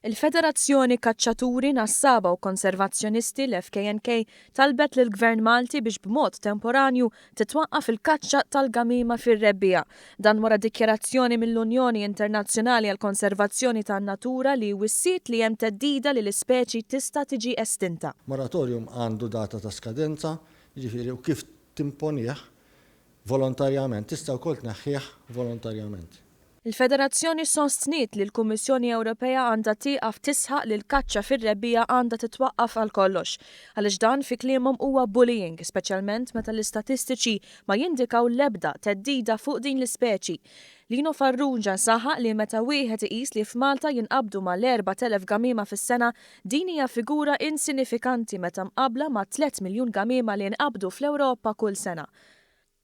Il-Federazzjoni Kaċċaturi Nassaba u Konservazzjonisti l-FKNK talbet lill-Gvern Malti biex b'mod temporanju titwaqqaf il-kaċċa tal-gamima fir-rebbija. Dan wara dikjarazzjoni mill-Unjoni Internazzjonali għall Konservazzjoni tan-Natura li wissiet li hemm teddida li l-ispeċi tista' tiġi estinta. Moratorium għandu data ta' skadenza, jiġifieri u kif timponih volontarjament, tista' wkoll tneħħih volontarjament. Il-Federazzjoni sostniet li l-Kummissjoni Ewropea għandha tieqaf tisħaq li l-kaċċa fir-rebbija għandha titwaqqaf għal kollox, għaliex dan fi kliemhom huwa bullying, speċjalment meta l-istatistiċi ma jindikaw l-ebda teddida fuq din l-ispeċi. Lino Farrugia saħaq li meta wieħed iqis li f'Malta jinqabdu mal-4,000 gamima fis-sena din hija figura insinifikanti meta mqabbla ma' 3 miljun gamima li jinqabdu fl-Ewropa kull sena.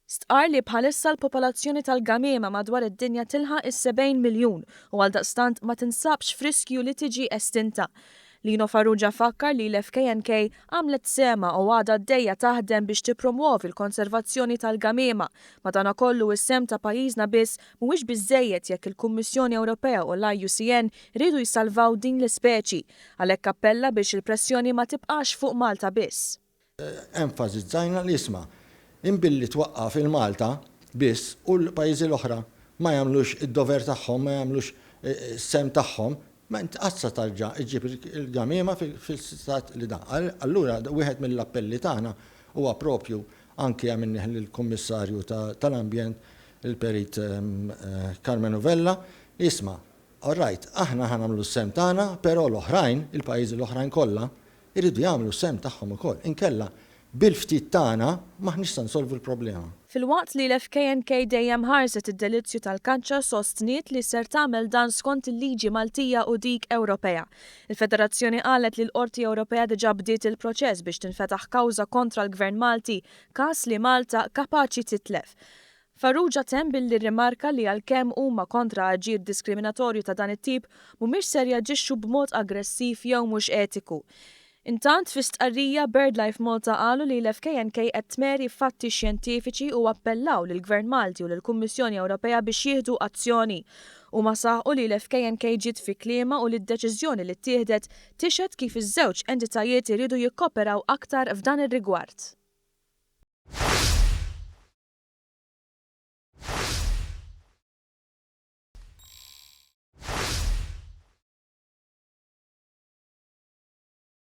Stqar li bħalissa l-popolazzjoni tal-gamima madwar id-dinja tilħaq is-70 miljun u għaldaqstant ma tinsabx friskju li tiġi estinta. Lino Farrugia fakkar li l-FKNK għamlet sema u għadha d-dejja taħdem biex tippromuovi l-konservazzjoni tal-gamima. Madankollu is-sem ta' pajjiżna biss mhuwiex biżżejjed jekk il-Kummissjoni Ewropea u l-IUCN ridu jsalvaw din l-ispeċi, għalhekk appella biex il-pressjoni ma tibqax fuq Malta biss. Enfasizzajna li isma' imbilli twaqqaf il-Malta biss u l-pajjiżi l-oħra ma jagħmlux id-dover tagħhom, ma jagħmlux sem tagħhom, ma inti qazza tarġa' iġġib il-gamima fil-stat li da. Allura wieħed mill-appelli tagħna huwa propju anke minnih lill-Kummissarju tal-Ambjent il-Perit Carmen Uvella, isma' all right, aħna ħanamlu s-sem tagħna, però l-oħrajn, il-pajjiżi l-oħrajn kollha, iridu jagħmlu s-sem tagħhom ukoll. Inkella bil-ftit tagħna maħniex se nsolvu l-problema. Fil-waqt li l-FKNK dejjem ħarset id-delizzju tal-kaċċa sostniet li ser tagħmel dan skont il-liġi Maltija u dik Ewropea. Il-Federazzjoni qalet li l-Qorti Ewropea diġà bdiet il-proċess biex tinfetaħ kawża kontra l-Gvern Malti każ li Malta kapaċi titlef. Farrugia temm billi rimarka li għalkemm huma kontra aġir diskriminatorju ta' dan it-tip mhumiex ser jaġixxu b'mod aggressiv jew mhux etiku. Intant fi stqarrija BirdLife Malta qalu li l-FKNK qed tmeri fatti xjentifiċi u appellaw lill-Gvern Malti u lill-Kummissjoni Ewropea biex jieħdu azzjoni. Huma saħqu li l-FKNK ġiet fi kliema u li d-deċiżjoni li ttieħdet tixhed kif iż-żewġ entitajiet iridu jikkoperaw aktar f'dan ir-rigward.